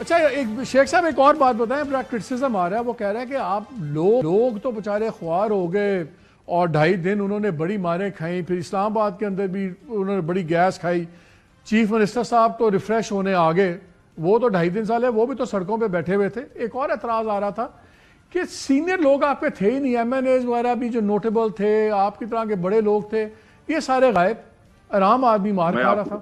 اچھا ایک شیخ صاحب ایک اور بات بتائیں، بڑا کرٹیسزم آ رہا ہے، وہ کہہ رہا ہے کہ آپ لوگ تو بےچارے خوار ہو گئے اور 2.5 دن انہوں نے بڑی ماریں کھائیں، پھر اسلام آباد کے اندر بھی انہوں نے بڑی گیس کھائی، چیف منسٹر صاحب تو ریفریش ہونے آگے، وہ تو 2.5 دن سال ہے، وہ بھی تو سڑکوں پہ بیٹھے ہوئے تھے۔ ایک اور اعتراض آ رہا تھا کہ سینئر لوگ آپ کے تھے ہی نہیں، ایم این ایز وغیرہ بھی جو نوٹیبل تھے، آپ کی طرح کے بڑے لوگ تھے، یہ سارے غائب، آرام آدمی مار کھا رہا تھا۔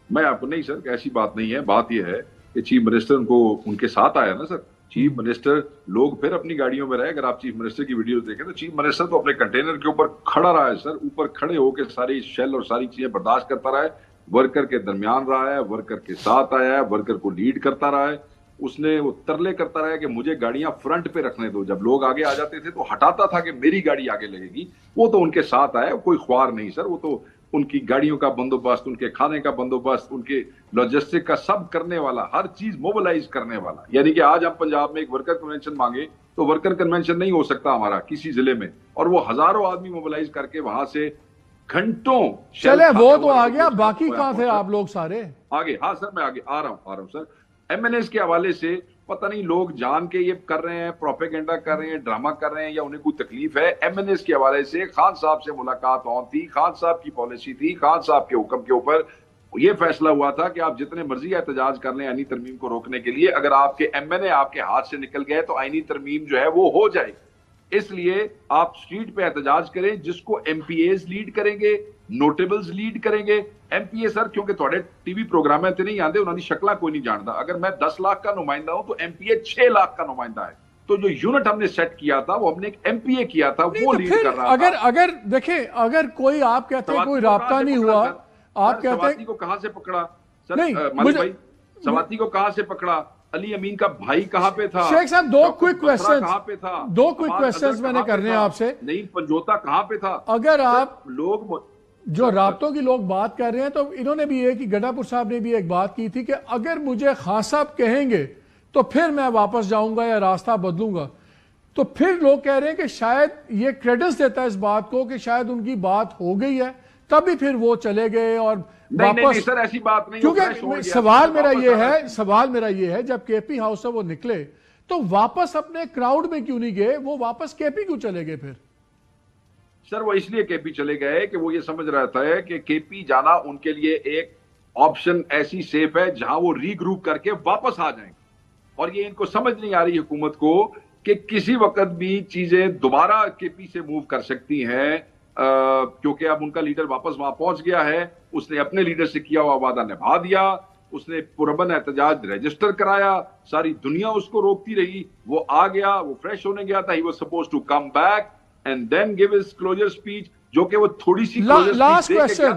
میں آپ کو نہیں سر، ایسی بات نہیں ہے۔ بات یہ ہے کہ چیف منسٹر ان کے ساتھ آیا نا سر۔ چیف منسٹر لوگ پھر اپنی گاڑیوں میں رہے، اگر آپ چیف منسٹر کی ویڈیوز دیکھیں تو چیف منسٹر تو اپنے کنٹینر کے اوپر کھڑا رہا ہے سر، اوپر کھڑے ہو کے ساری شیل اور ساری چیزیں برداشت کرتا رہا ہے، ورکر کے درمیان رہا ہے، ورکر کے ساتھ آیا ہے، ورکر کو لیڈ کرتا رہا ہے۔ اس نے وہ ترلے کرتا رہا ہے کہ مجھے گاڑیاں فرنٹ پہ رکھنے دو، جب لوگ آگے آ جاتے تھے تو ہٹاتا تھا کہ میری گاڑی آگے لگے گی۔ وہ تو ان کے ساتھ آیا، کوئی خوار نہیں سر، وہ تو ان کی گاڑیوں کا بندوبست، ان کے کھانے کا بندوبست، ان کے لاجسٹک کا سب کرنے والا، ہر چیز موبلائز کرنے والا۔ یعنی کہ آج ہم پنجاب میں ایک ورکر کنونشن مانگے تو ورکر کنونشن نہیں ہو سکتا ہمارا کسی ضلع میں، اور وہ ہزاروں آدمی موبلائز کر کے وہاں سے گھنٹوں چلے وہ تو آ گیا، باقی کہاں تھے آپ لوگ سارے؟ آگے ہاں سر، میں آگے آ رہا ہوں سر۔ ایم این ایس کے حوالے سے پتہ نہیں لوگ جان کے یہ کر رہے ہیں، پروپیگنڈا کر رہے ہیں، ڈرامہ کر رہے ہیں، یا انہیں کوئی تکلیف ہے۔ ایم این ایس کے حوالے سے خان صاحب سے ملاقات تھی، خان صاحب کی پالیسی تھی، خان صاحب کے حکم کے اوپر یہ فیصلہ ہوا تھا کہ آپ جتنے مرضی احتجاج کر لیں آئینی ترمیم کو روکنے کے لیے، اگر آپ کے ایم این اے آپ کے ہاتھ سے نکل گئے تو آئینی ترمیم جو ہے وہ ہو جائے۔ اس لیے آپ سٹریٹ پہ احتجاج کریں، جس کو ایم پی ایز لیڈ کریں گے، نوٹیبلز لیڈ کریں گے۔ ایم پی اے سر کیونکہ تھوڑے ٹی وی پروگرام تے نہیں آندے، انہوں نے شکلہ کوئی نہیں جانتا۔ اگر میں 10 لاکھ کا نمائندہ ہوں تو ایم پی اے 6 لاکھ کا نمائندہ ہے۔ تو جو یونٹ ہم نے سیٹ کیا تھا وہ ہم نے ایک ایم پی اے کیا تھا، وہ لیڈ کر رہا تھا۔ اگر دیکھیں، اگر کوئی آپ کہتے ہیں کوئی رابطہ نہیں ہوا، آپ کہتے ہیں سواتی کو کہاں سے پکڑا سر؟ مالک بھائی سواتی کو کہاں سے پکڑا؟ علی امین کا بھائی کہاں پہ تھا؟ شیخ صاحب دو کوئک کویسچنز میں نے کرنے ہیں آپ سے۔ نہیں پنجوتا کہاں پہ تھا؟ اگر آپ لوگ جو رابطوں کی لوگ بات کر رہے ہیں تو انہوں نے بھی یہ کہ گڈا پور صاحب نے بھی ایک بات کی تھی کہ اگر مجھے خان صاحب کہیں گے تو پھر میں واپس جاؤں گا یا راستہ بدلوں گا، تو پھر لوگ کہہ رہے ہیں کہ شاید یہ کریڈٹس دیتا ہے اس بات کو کہ شاید ان کی بات ہو گئی ہے تبھی پھر وہ چلے گئے اور نہیں سر ایسی بات نہیں۔ کیونکہ سوال میرا یہ ہے جب کے پی ہاؤس سے وہ نکلے تو واپس اپنے کراؤڈ میں کیوں نہیں گئے، وہ واپس کے پی کیوں چلے گئے پھر؟ سر وہ اس لیے کے پی چلے گئے کہ وہ یہ سمجھ رہا ہے کہ کے پی جانا ان کے لیے ایک آپشن ایسی سیف ہے جہاں وہ ری گروپ کر کے واپس آ جائیں، اور یہ ان کو سمجھ نہیں آ رہی حکومت کو کہ کسی وقت بھی چیزیں دوبارہ کے پی سے موو کر سکتی ہیں، کیونکہ اب ان کا لیڈر واپس وہاں پہنچ گیا ہے، اس نے اپنے لیڈر سے کیا ہوا وعدہ نبھا دیا، اس نے پرامن احتجاج رجسٹر کرایا، ساری دنیا اس کو روکتی رہی، وہ آ گیا، وہ فریش ہونے گیا تھا، he was supposed to come back and then give his closure speech، جو کہ وہ تھوڑی سی لاسٹ کویسچن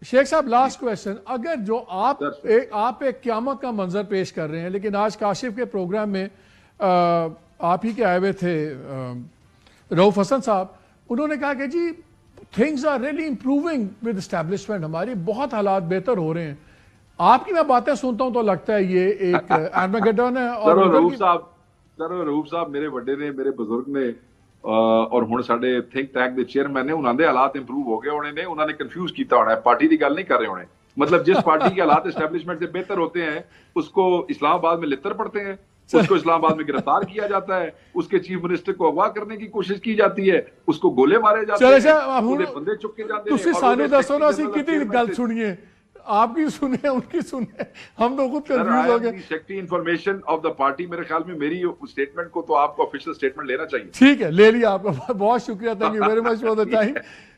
شیخ صاحب، لاسٹ کویسچن، اگر جو آپ ایک قیامت کا منظر پیش کر رہے ہیں، لیکن آج کاشف کے پروگرام میں آپ ہی کے آئے ہوئے تھے رؤف حسن صاحب، انہوں نے کہا کہ جی things are really improving with establishment, ہماری بہت حالات بہتر ہو رہے ہیں۔ آپ کی میں باتیں سنتا ہوں تو لگتا ہے یہ ایک ایرمیگیڈن ہے۔ اور رؤف صاحب میرے بڑے نے، میرے بزرگ نے، اور ہن ساڈے تھنک ٹینک دے چیئرمین نے، انہاں دے حالات امپروو ہو گئے ہونے نے، انہوں نے کنفیوز کیتا ہونا ہے، پارٹی دی گل نہیں کر رہے ہونے۔ مطلب جس پارٹی کے حالات اسٹیبلشمنٹ سے بہتر ہوتے ہیں اس کو اسلام آباد میں لتر پڑتے ہیں، اس کو اسلام آباد میں گرفتار کیا جاتا ہے، اس کے چیف منسٹر کو اغوا کرنے کی کوشش کی جاتی ہے، اس کو گولے مارے جاتے ہیں، پورے بندے چکے جاتے ہیں۔ تسی سانو دسو نا اسی کتنی گل سنیے، آپ کی سنیں ان کی سنیں، ہم تو خود کنفیوز ہو گئے۔ Secretary information of the party, میرے خیال میں میری اسٹیٹمنٹ کو تو آپ کو آفیشل اسٹیٹمنٹ لینا چاہیے۔ ٹھیک ہے، لے لیا آپ کا، بہت شکریہ، thank you very much for the time.